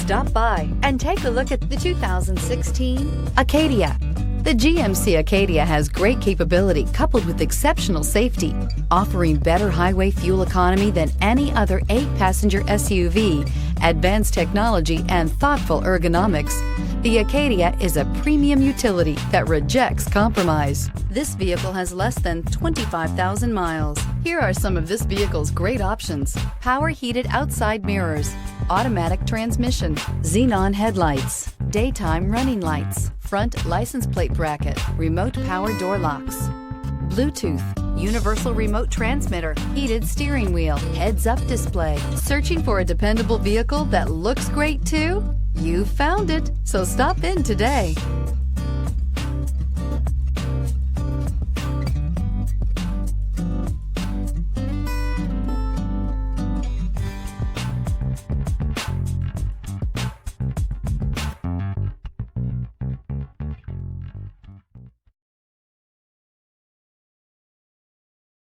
Stop by and take a look at the 2016 Acadia. The GMC Acadia has great capability coupled with exceptional safety, offering better highway fuel economy than any other 8-passenger SUV, advanced technology, and thoughtful ergonomics. The Acadia is a premium utility that rejects compromise. This vehicle has less than 25,000 miles. Here are some of this vehicle's great options: power heated outside mirrors, automatic transmission, xenon headlights, daytime running lights, front license plate bracket, remote power door locks, Bluetooth, universal remote transmitter, heated steering wheel, heads-up display. Searching for a dependable vehicle that looks great too? You found it, so stop in today.